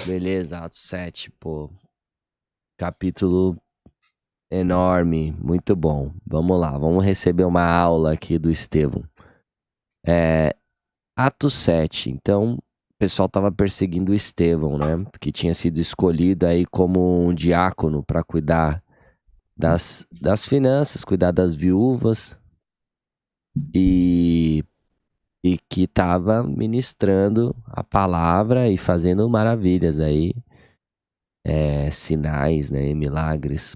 Beleza, Atos 7, pô. Capítulo enorme, muito bom. Vamos lá, vamos receber uma aula aqui do Estevão. Atos 7, então, o pessoal tava perseguindo o Estevão, né? Que tinha sido escolhido aí como um diácono para cuidar das finanças, cuidar das viúvas e, e que tava ministrando a palavra e fazendo maravilhas aí, sinais, né, e milagres.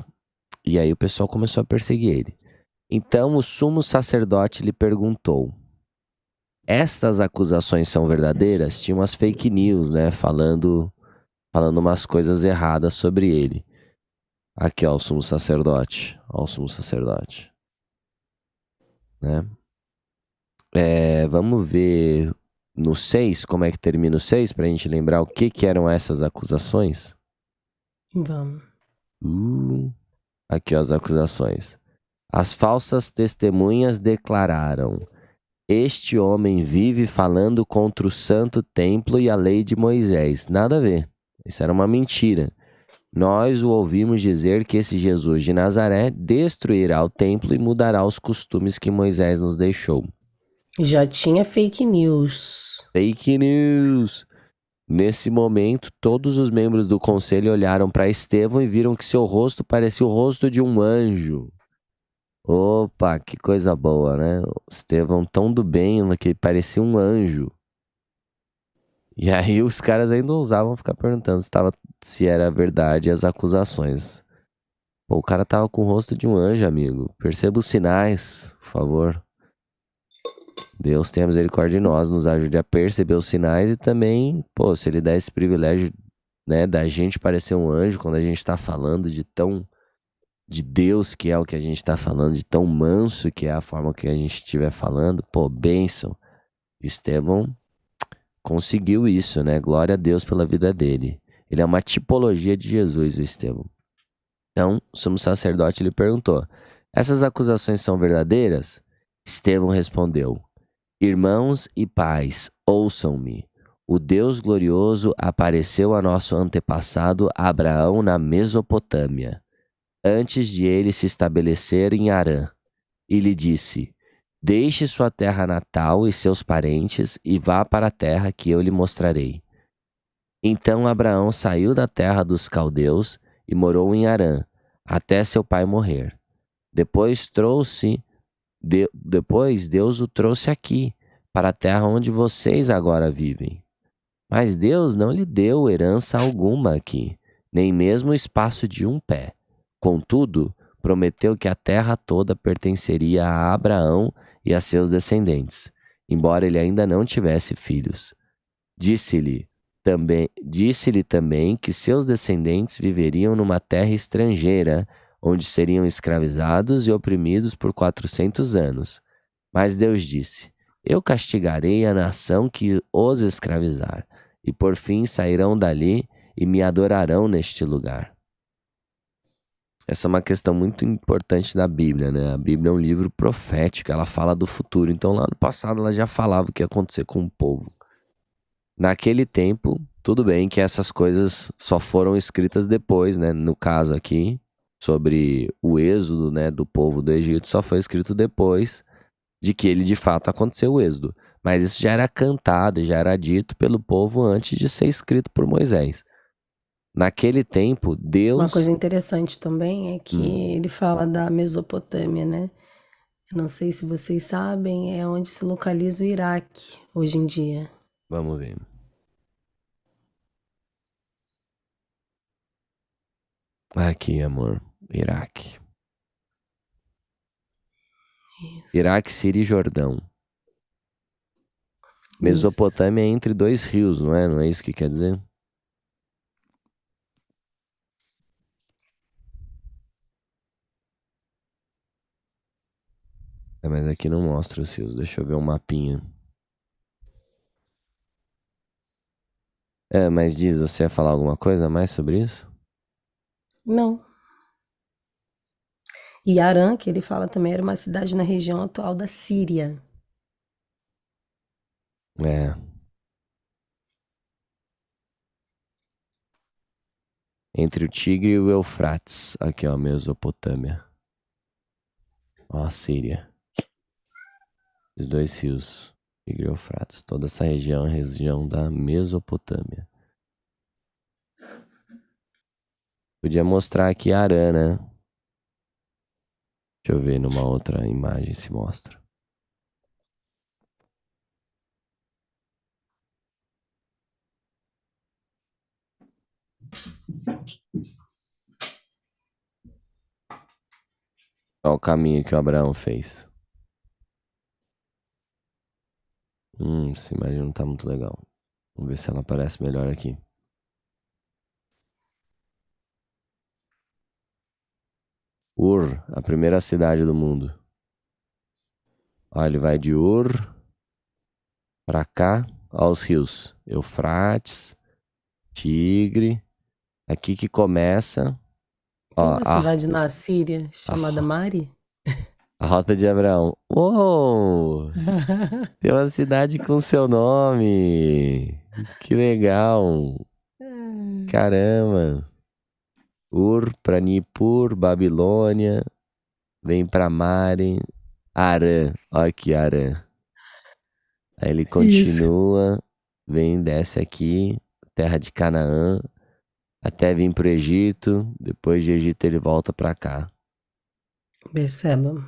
E aí o pessoal começou a perseguir ele. Então o sumo sacerdote lhe perguntou: estas acusações são verdadeiras? Tinha umas fake news, né? Falando umas coisas erradas sobre ele. Aqui, ó, o sumo sacerdote. Ó, o sumo sacerdote. Né? Vamos ver no 6, como é que termina o 6, pra gente lembrar o que eram essas acusações. Vamos. Aqui, ó, as acusações. As falsas testemunhas declararam: este homem vive falando contra o santo templo e a lei de Moisés. Nada a ver. Isso era uma mentira. Nós o ouvimos dizer que esse Jesus de Nazaré destruirá o templo e mudará os costumes que Moisés nos deixou. Já tinha fake news. Fake news! Nesse momento, todos os membros do conselho olharam para Estevão e viram que seu rosto parecia o rosto de um anjo. Opa, que coisa boa, né? Estevão tão do bem que parecia um anjo. E aí os caras ainda ousavam ficar perguntando se era verdade as acusações. Pô, o cara tava com o rosto de um anjo, amigo. Perceba os sinais, por favor. Deus tenha misericórdia de nós, nos ajude a perceber os sinais e também, pô, se ele der esse privilégio, né, da gente parecer um anjo quando a gente tá falando de Deus, que é o que a gente tá falando, de tão manso que é a forma que a gente estiver falando, pô, bênção. Estevão conseguiu isso, né? Glória a Deus pela vida dele. Ele é uma tipologia de Jesus, o Estevão. Então, o sumo sacerdote lhe perguntou: essas acusações são verdadeiras? Estevão respondeu: irmãos e pais, ouçam-me. O Deus glorioso apareceu a nosso antepassado Abraão na Mesopotâmia, antes de ele se estabelecer em Harã, e lhe disse: deixe sua terra natal e seus parentes e vá para a terra que eu lhe mostrarei. Então Abraão saiu da terra dos caldeus e morou em Harã, até seu pai morrer. Depois Deus o trouxe aqui, para a terra onde vocês agora vivem. Mas Deus não lhe deu herança alguma aqui, nem mesmo o espaço de um pé. Contudo, prometeu que a terra toda pertenceria a Abraão e a seus descendentes, embora ele ainda não tivesse filhos. Disse-lhe também que seus descendentes viveriam numa terra estrangeira, onde seriam escravizados e oprimidos por 400 anos. Mas Deus disse: eu castigarei a nação que os escravizar, e por fim sairão dali e me adorarão neste lugar. Essa é uma questão muito importante da Bíblia, né? A Bíblia é um livro profético, ela fala do futuro. Então, lá no passado, ela já falava o que ia acontecer com o povo. Naquele tempo, tudo bem que essas coisas só foram escritas depois, né? No caso aqui, sobre o êxodo, né, do povo do Egito, só foi escrito depois de que ele de fato aconteceu o êxodo. Mas isso já era cantado, já era dito pelo povo antes de ser escrito por Moisés. Naquele tempo, Uma Deus. coisa interessante também é que ele fala da Mesopotâmia, né? Eu não sei se vocês sabem, é onde se localiza o Iraque hoje em dia. Vamos ver. Aqui, amor. Iraque. Isso. Iraque, Síria e Jordão. Isso. Mesopotâmia é entre dois rios, não é? Não é isso que quer dizer? Mas aqui não mostra os rios. Deixa eu ver um mapinha. Mas diz, você ia falar alguma coisa a mais sobre isso? Não. E Harã, que ele fala também, era uma cidade na região atual da Síria. É. entre o Tigre e o Eufrates. Aqui, ó, Mesopotâmia. Ó, a Síria. Os dois rios, Tigre e Eufrates. Toda essa região é a região da Mesopotâmia. Podia mostrar aqui Arã, né? Deixa eu ver numa outra imagem se mostra. Olha o caminho que o Abraão fez. Essa imagem não tá muito legal. Vamos ver se ela aparece melhor aqui. Ur, a primeira cidade do mundo. Olha, ele vai de Ur pra cá, aos rios. Eufrates, Tigre. Aqui que começa. Tem Ó, uma cidade na Síria chamada Mari? a Rota de Abraão. Uou! Tem uma cidade com seu nome. Que legal. Caramba. Ur pra Nippur, Babilônia. Vem pra Mari. Arã. Olha aqui, Arã. Aí ele continua. Vem, desce aqui. Terra de Canaã. Até vir pro Egito. Depois de Egito ele volta pra cá. Perceba.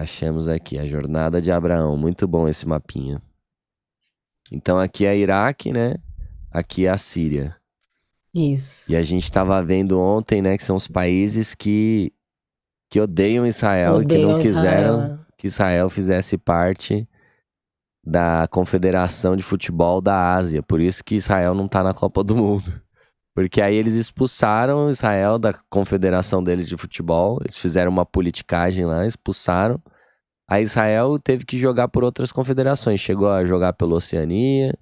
Achamos aqui a jornada de Abraão. Muito bom esse mapinha. Então aqui é Iraque, né? Aqui é a Síria. Isso. E a gente estava vendo ontem, né, que são os países que odeiam Israel e que não quiseram que Israel fizesse parte da Confederação de Futebol da Ásia. Por isso que Israel não tá na Copa do Mundo. Porque aí eles expulsaram Israel da confederação deles de futebol. Eles fizeram uma politicagem lá, expulsaram. Aí Israel teve que jogar por outras confederações. Chegou a jogar pela Oceania,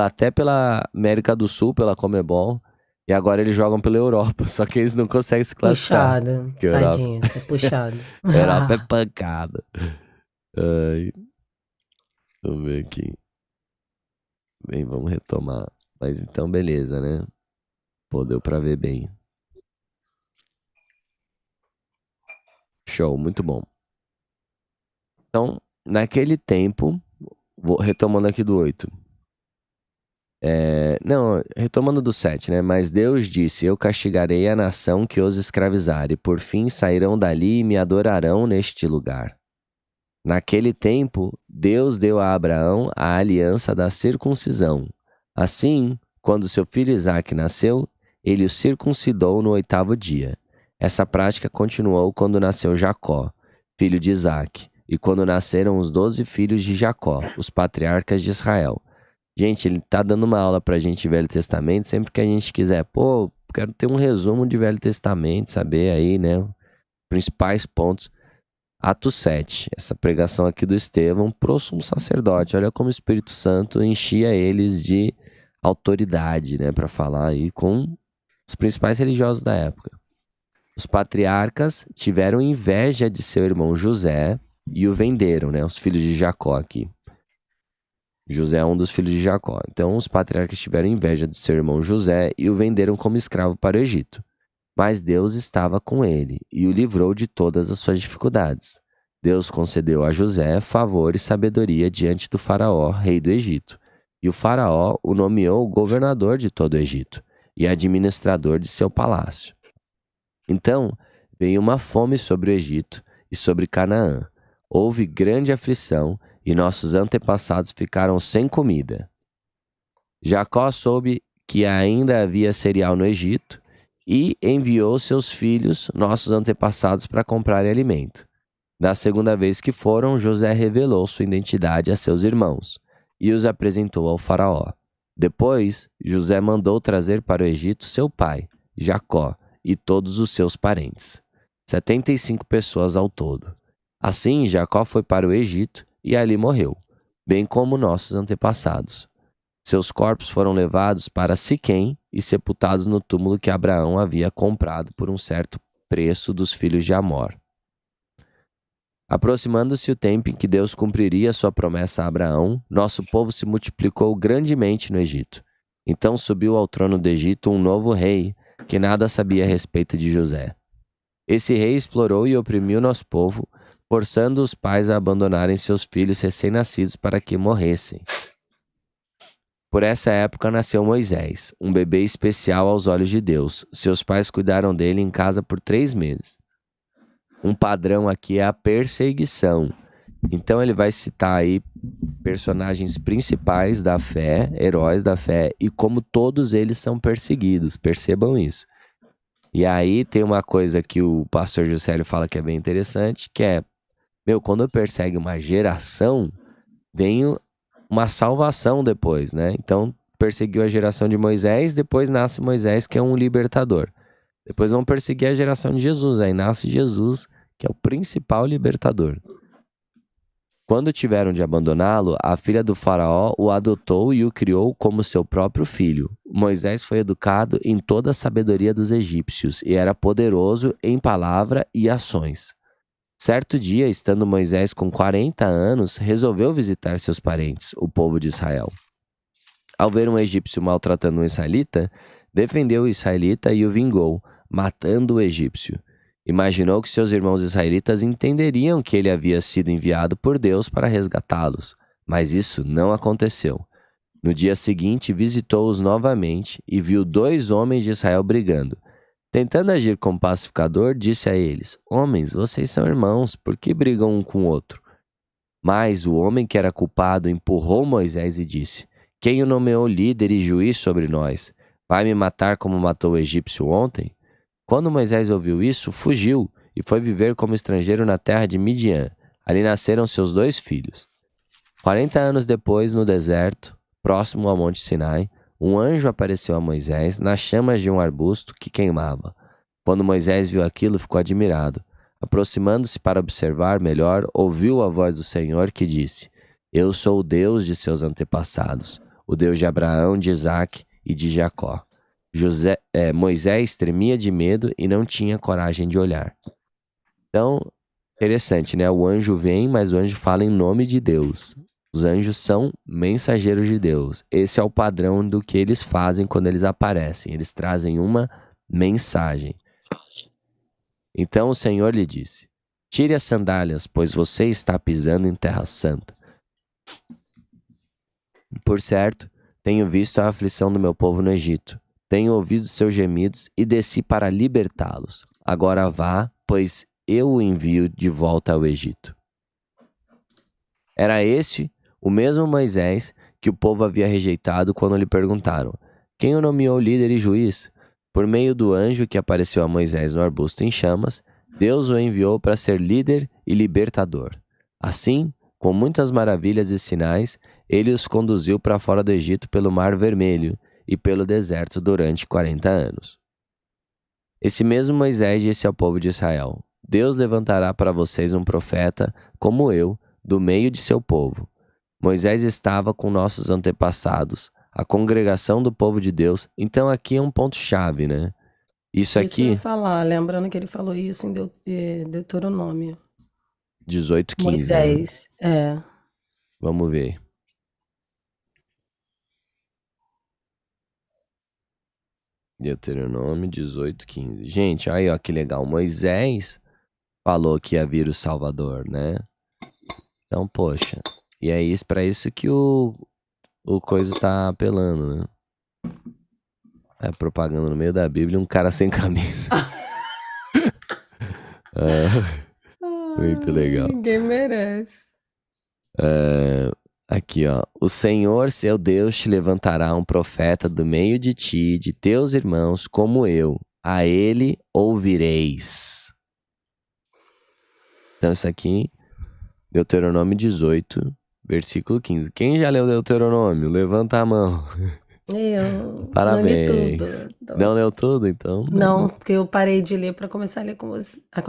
até pela América do Sul, pela Conmebol. E agora eles jogam pela Europa. Só que eles não conseguem se classificar. Puxado. Tadinho, é puxado. Europa é pancada. Ai. Deixa eu ver aqui. Bem, vamos retomar. Mas então, beleza, né? Pô, deu pra ver bem. Show, muito bom. Então, naquele tempo, retomando aqui do 8. Não, retomando do 7, né? Mas Deus disse, eu castigarei a nação que os escravizar, e por fim sairão dali e me adorarão neste lugar. Naquele tempo, Deus deu a Abraão a aliança da circuncisão. Assim, quando seu filho Isaque nasceu, ele o circuncidou no 8º dia. Essa prática continuou quando nasceu Jacó, filho de Isaque, e quando nasceram os 12 filhos de Jacó, os patriarcas de Israel. Gente, ele tá dando uma aula pra gente de Velho Testamento, sempre que a gente quiser, quero ter um resumo de Velho Testamento, saber aí, né, principais pontos. Atos 7, essa pregação aqui do Estevão pro sumo sacerdote. Olha como o Espírito Santo enchia eles de autoridade, né, para falar aí com os principais religiosos da época. Os patriarcas tiveram inveja de seu irmão José e o venderam, né, os filhos de Jacó aqui. José é um dos filhos de Jacó. Então os patriarcas tiveram inveja de seu irmão José e o venderam como escravo para o Egito. Mas Deus estava com ele e o livrou de todas as suas dificuldades. Deus concedeu a José favor e sabedoria diante do faraó, rei do Egito. E o faraó o nomeou governador de todo o Egito e administrador de seu palácio. Então veio uma fome sobre o Egito e sobre Canaã. Houve grande aflição e nossos antepassados ficaram sem comida. Jacó soube que ainda havia cereal no Egito e enviou seus filhos, nossos antepassados, para comprarem alimento. Da segunda vez que foram, José revelou sua identidade a seus irmãos e os apresentou ao faraó. Depois, José mandou trazer para o Egito seu pai, Jacó, e todos os seus parentes, 75 pessoas ao todo. Assim, Jacó foi para o Egito e ali morreu, bem como nossos antepassados. Seus corpos foram levados para Siquém e sepultados no túmulo que Abraão havia comprado por um certo preço dos filhos de Amor. Aproximando-se o tempo em que Deus cumpriria sua promessa a Abraão, nosso povo se multiplicou grandemente no Egito. Então subiu ao trono do Egito um novo rei, que nada sabia a respeito de José. Esse rei explorou e oprimiu nosso povo, forçando os pais a abandonarem seus filhos recém-nascidos para que morressem. Por essa época nasceu Moisés, um bebê especial aos olhos de Deus. Seus pais cuidaram dele em casa por 3 meses. Um padrão aqui é a perseguição. Então ele vai citar aí personagens principais da fé, heróis da fé, e como todos eles são perseguidos. Percebam isso. E aí tem uma coisa que o pastor Juscelio fala que é bem interessante, que é, quando persegue uma geração, vem uma salvação depois, né? Então, perseguiu a geração de Moisés, depois nasce Moisés, que é um libertador. Depois vão perseguir a geração de Jesus, aí nasce Jesus, que é o principal libertador. Quando tiveram de abandoná-lo, a filha do faraó o adotou e o criou como seu próprio filho. Moisés foi educado em toda a sabedoria dos egípcios e era poderoso em palavra e ações. Certo dia, estando Moisés com 40 anos, resolveu visitar seus parentes, o povo de Israel. Ao ver um egípcio maltratando um israelita, defendeu o israelita e o vingou, matando o egípcio. Imaginou que seus irmãos israelitas entenderiam que ele havia sido enviado por Deus para resgatá-los, mas isso não aconteceu. No dia seguinte, visitou-os novamente e viu 2 homens de Israel brigando. Tentando agir como pacificador, disse a eles: Homens, vocês são irmãos, por que brigam um com o outro? Mas o homem que era culpado empurrou Moisés e disse: Quem o nomeou líder e juiz sobre nós? Vai me matar como matou o egípcio ontem? Quando Moisés ouviu isso, fugiu e foi viver como estrangeiro na terra de Midian. Ali nasceram seus 2 filhos. 40 anos depois, no deserto, próximo ao Monte Sinai, um anjo apareceu a Moisés nas chamas de um arbusto que queimava. Quando Moisés viu aquilo, ficou admirado. Aproximando-se para observar melhor, ouviu a voz do Senhor que disse: Eu sou o Deus de seus antepassados, o Deus de Abraão, de Isaque e de Jacó. Moisés tremia de medo e não tinha coragem de olhar. Então, interessante, né? O anjo vem, mas o anjo fala em nome de Deus. Os anjos são mensageiros de Deus. Esse é o padrão do que eles fazem quando eles aparecem. Eles trazem uma mensagem. Então o Senhor lhe disse: Tire as sandálias, pois você está pisando em terra santa. Por certo, tenho visto a aflição do meu povo no Egito. Tenho ouvido seus gemidos e desci para libertá-los. Agora vá, pois eu o envio de volta ao Egito. Era este o mesmo Moisés que o povo havia rejeitado quando lhe perguntaram: Quem o nomeou líder e juiz? Por meio do anjo que apareceu a Moisés no arbusto em chamas, Deus o enviou para ser líder e libertador. Assim, com muitas maravilhas e sinais, ele os conduziu para fora do Egito pelo Mar Vermelho e pelo deserto durante 40 anos. Esse mesmo Moisés disse ao povo de Israel: Deus levantará para vocês um profeta como eu, do meio de seu povo. Moisés estava com nossos antepassados, a congregação do povo de Deus. Então aqui é um ponto-chave, né? Isso Isso que eu ia aqui, falar, lembrando que ele falou isso em Deuteronômio. 18:15, né? Moisés, é. Vamos ver. Deuteronômio 18:15. Gente, aí ó, que legal. Moisés falou que ia vir o Salvador, né? Então, poxa. E é isso, pra isso que o coisa tá apelando, né? É propaganda no meio da Bíblia, um cara sem camisa. Muito legal. Ninguém merece. Aqui, ó. O Senhor, seu Deus, te levantará um profeta do meio de ti, de teus irmãos, como eu. A ele ouvireis. Então, isso aqui, Deuteronômio 18, versículo 15. Quem já leu Deuteronômio? Levanta a mão. Eu não li tudo. Parabéns. Não leu tudo, então? Não, porque eu parei de ler para começar a ler com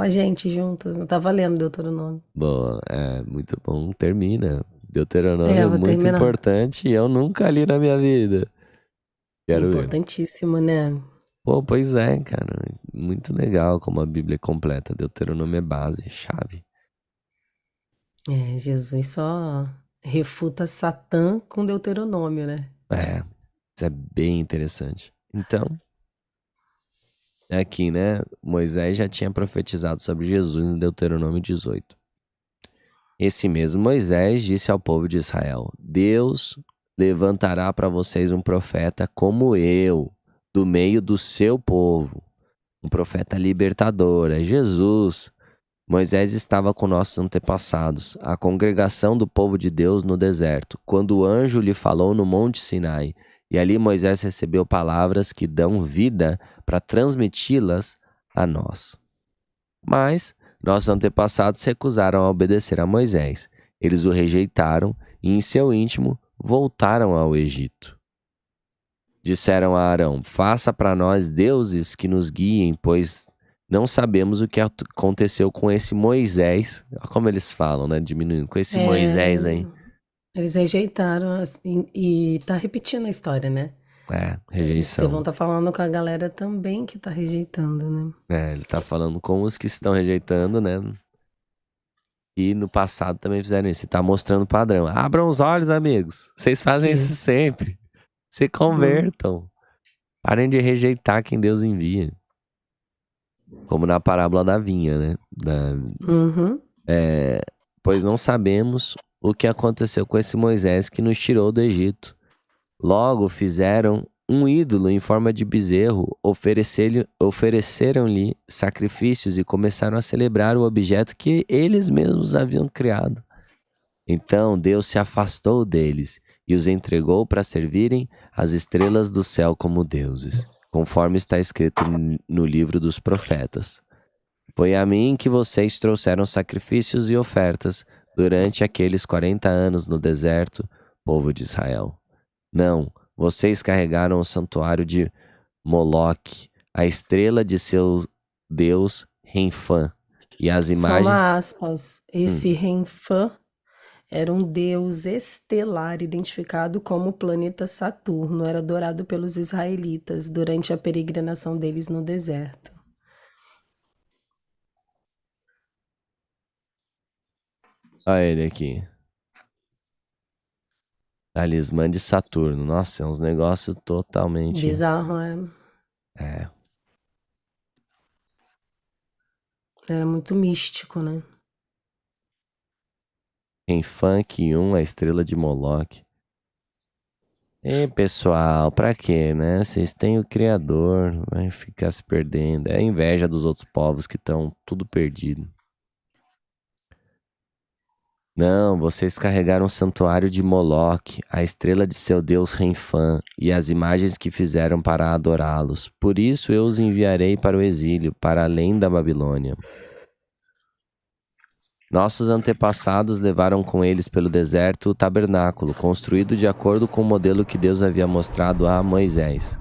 a gente juntos. Não tava lendo Deuteronômio. Boa, é muito bom. Termina. Deuteronômio é Vou muito terminar. importante e eu nunca li na minha vida. Quero ver. Importantíssimo, né? Pô, pois é, cara. Muito legal como a Bíblia é completa. Deuteronômio é base, chave. Jesus só refuta Satã com Deuteronômio, né? É, isso é bem interessante. Então, Aqui, né? Moisés já tinha profetizado sobre Jesus em Deuteronômio 18. Esse mesmo Moisés disse ao povo de Israel: Deus levantará para vocês um profeta como eu, do meio do seu povo. Um profeta libertador, é Jesus. Moisés estava com nossos antepassados, a congregação do povo de Deus no deserto, quando o anjo lhe falou no Monte Sinai. E ali Moisés recebeu palavras que dão vida para transmiti-las a nós. Mas nossos antepassados se recusaram a obedecer a Moisés. Eles o rejeitaram e, em seu íntimo, voltaram ao Egito. Disseram a Arão: Faça para nós deuses que nos guiem, pois não sabemos o que aconteceu com esse Moisés. Olha como eles falam, né? Diminuindo. Com esse É, Moisés aí. eles rejeitaram assim, e tá repetindo a história, né? É, Estevão rejeição. tá falando com a galera também que tá rejeitando, né? É, ele tá falando com os que estão rejeitando, né? E no passado também fizeram isso. Ele tá mostrando o padrão. Abram os olhos, amigos. Vocês fazem isso Isso. sempre. Se Hum, convertam. Parem de rejeitar quem Deus envia. Como na parábola da vinha, né? uhum. Pois não sabemos o que aconteceu com esse Moisés que nos tirou do Egito. Logo fizeram um ídolo em forma de bezerro, ofereceram-lhe sacrifícios e começaram a celebrar o objeto que eles mesmos haviam criado. Então Deus se afastou deles e os entregou para servirem as estrelas do céu como deuses, conforme está escrito no livro dos profetas. Foi a mim que vocês trouxeram sacrifícios e ofertas durante aqueles 40 anos no deserto, povo de Israel. Não, vocês carregaram o santuário de Moloque, a estrela de seu deus Renfã, e as Só imagens. uma aspas. Esse Renfã era um deus estelar identificado como o planeta Saturno. Era adorado pelos israelitas durante a peregrinação deles no deserto. Olha ele aqui. Talismã de Saturno. Nossa, é uns negócios totalmente. Bizarro, é? É. Era muito místico, né? Renfã, Kiun, a estrela de Moloque. E pessoal, pra quê, né? Vocês têm o Criador, vai ficar se perdendo. É a inveja dos outros povos que estão tudo perdido. Não, vocês carregaram o santuário de Moloque, a estrela de seu deus Renfã, e as imagens que fizeram para adorá-los. Por isso eu os enviarei para o exílio, para além da Babilônia. Nossos antepassados levaram com eles pelo deserto o tabernáculo, construído de acordo com o modelo que Deus havia mostrado a Moisés.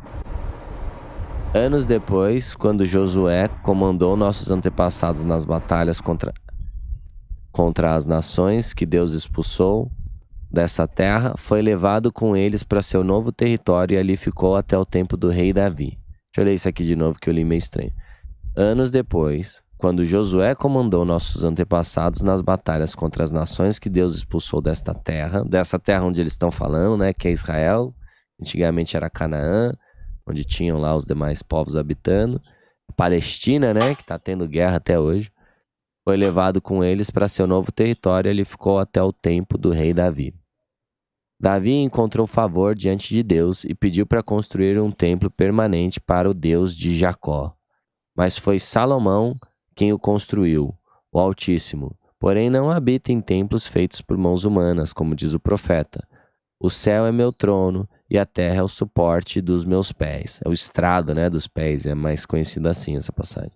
Anos depois, quando Josué comandou nossos antepassados nas batalhas contra as nações que Deus expulsou dessa terra, foi levado com eles para seu novo território e ali ficou até o tempo do rei Davi. Deixa eu ler isso aqui de novo que eu li meio estranho. Anos depois, quando Josué comandou nossos antepassados nas batalhas contra as nações que Deus expulsou dessa terra onde eles estão falando, né, que é Israel, antigamente era Canaã, onde tinham lá os demais povos habitando, a Palestina, né, que está tendo guerra até hoje, foi levado com eles para seu novo território e ele ficou até o tempo do rei Davi. Davi encontrou favor diante de Deus e pediu para construir um templo permanente para o Deus de Jacó. Mas foi Salomão quem o construiu, o Altíssimo. Porém, não habita em templos feitos por mãos humanas, como diz o profeta. O céu é meu trono e a terra é o suporte dos meus pés. É o estrado, né, dos pés, é mais conhecido assim essa passagem.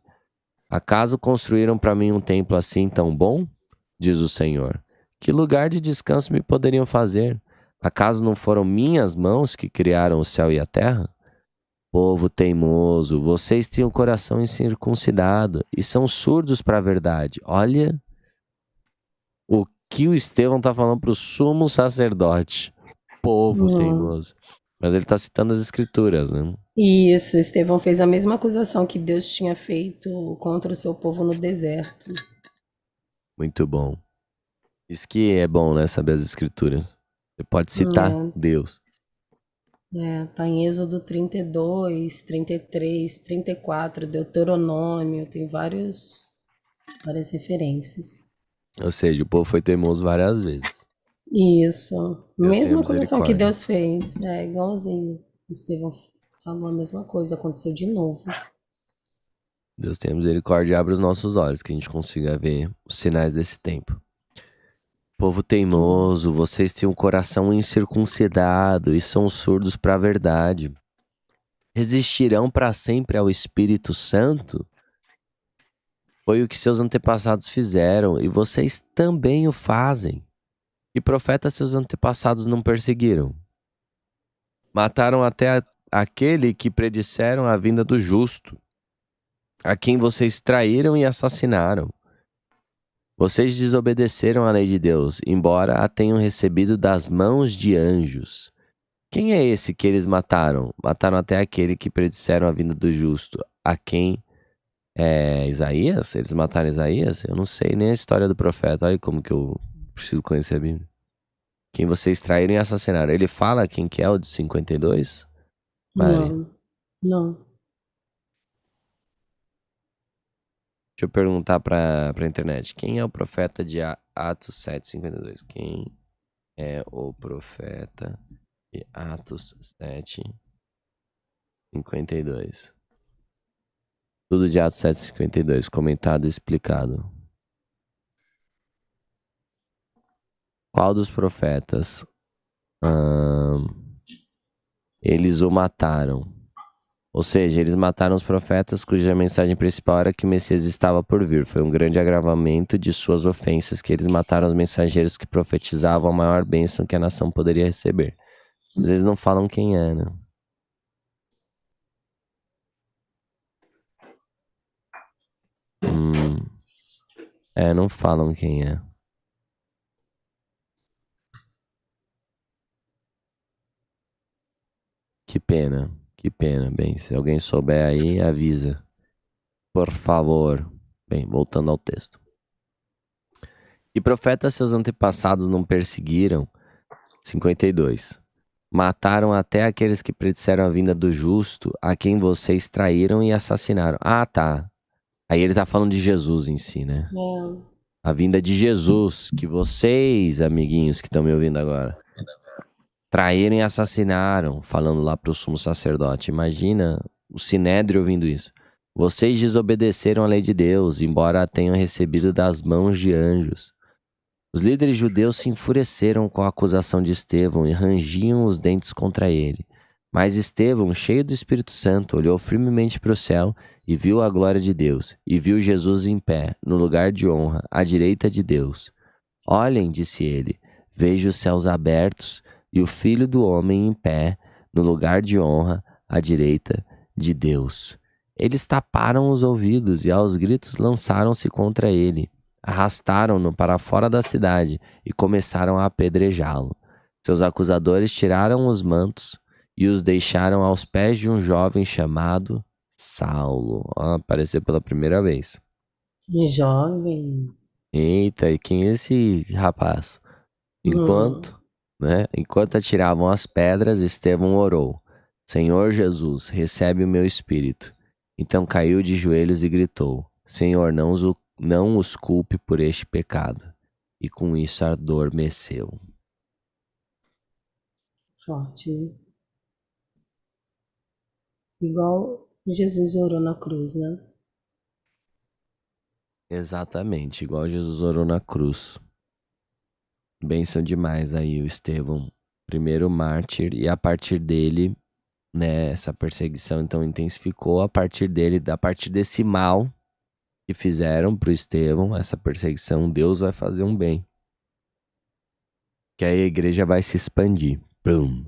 Acaso construíram para mim um templo assim tão bom? Diz o Senhor. Que lugar de descanso me poderiam fazer? Acaso não foram minhas mãos que criaram o céu e a terra? Povo teimoso, vocês têm o coração incircuncidado e são surdos para a verdade. Olha o que o Estevão está falando para o sumo sacerdote. Povo Hum. teimoso. Mas ele está citando as escrituras, né? Isso, Estevão fez a mesma acusação que Deus tinha feito contra o seu povo no deserto. Muito bom. Isso que é bom, né? Saber as escrituras. Você pode citar É, Deus. Tá em Êxodo 32, 33, 34, Deuteronômio, tem várias referências. Ou seja, o povo foi teimoso várias vezes. Isso. Deus tenha Mesma acusação que misericórdia. Deus fez. É igualzinho. Estevão falou a mesma coisa, aconteceu de novo. Deus tenha misericórdia e abra os nossos olhos, que a gente consiga ver os sinais desse tempo. Povo teimoso, vocês têm um coração incircuncidado e são surdos para a verdade. Resistirão para sempre ao Espírito Santo? Foi o que seus antepassados fizeram e vocês também o fazem. E profetas seus antepassados não perseguiram. Mataram até aquele que predisseram a vinda do justo, a quem vocês traíram e assassinaram. Vocês desobedeceram à lei de Deus, embora a tenham recebido das mãos de anjos. Quem é esse que eles mataram? Mataram até aquele que predisseram a vinda do justo. A quem? É Isaías? Eles mataram Isaías? Eu não sei nem a história do profeta. Olha como que eu preciso conhecer a Bíblia. Quem vocês traíram e assassinaram. Ele fala quem que é o de 52? Mari, Não. deixa eu perguntar pra internet. Quem é o profeta de Atos 7:52? Quem é o profeta de Atos 7:52? Tudo de Atos 7:52, comentado e explicado. Qual dos profetas eles o mataram? Ou seja, eles mataram os profetas cuja mensagem principal era que o Messias estava por vir. Foi um grande agravamento de suas ofensas que eles mataram os mensageiros que profetizavam a maior bênção que a nação poderia receber. Mas eles não falam quem é, né? Não falam quem é. Que pena, que pena. Bem, se alguém souber aí, avisa. Por favor. Bem, voltando ao texto. E profetas seus antepassados não perseguiram? 52. Mataram até aqueles que predisseram a vinda do justo, a quem vocês traíram e assassinaram. Ah, tá. Aí ele tá falando de Jesus em si, né? A vinda de Jesus, que vocês, amiguinhos que estão me ouvindo agora, traíram e assassinaram, falando lá pro sumo sacerdote. Imagina o Sinédrio ouvindo isso. Vocês desobedeceram a lei de Deus, embora a tenham recebido das mãos de anjos. Os líderes judeus se enfureceram com a acusação de Estevão e rangiam os dentes contra ele. Mas Estevão, cheio do Espírito Santo, olhou firmemente para o céu e viu a glória de Deus, e viu Jesus em pé, no lugar de honra, à direita de Deus. Olhem, disse ele, vejo os céus abertos e o Filho do Homem em pé, no lugar de honra, à direita de Deus. Eles taparam os ouvidos e aos gritos lançaram-se contra ele. Arrastaram-no para fora da cidade e começaram a apedrejá-lo. Seus acusadores tiraram os mantos e os deixaram aos pés de um jovem chamado Saulo. Apareceu pela primeira vez. Jovem. Eita, e quem é esse rapaz? Enquanto atiravam as pedras, Estevão orou: Senhor Jesus, recebe o meu espírito. Então caiu de joelhos e gritou: Senhor, não os culpe por este pecado. E com isso adormeceu. Forte, né? Igual Jesus orou na cruz, né? Exatamente, igual Jesus orou na cruz. Bênção demais aí o Estevão, primeiro mártir, e a partir dele, né, essa perseguição então intensificou a partir desse mal que fizeram pro Estevão, essa perseguição, Deus vai fazer um bem. Que aí a igreja vai se expandir. Brum.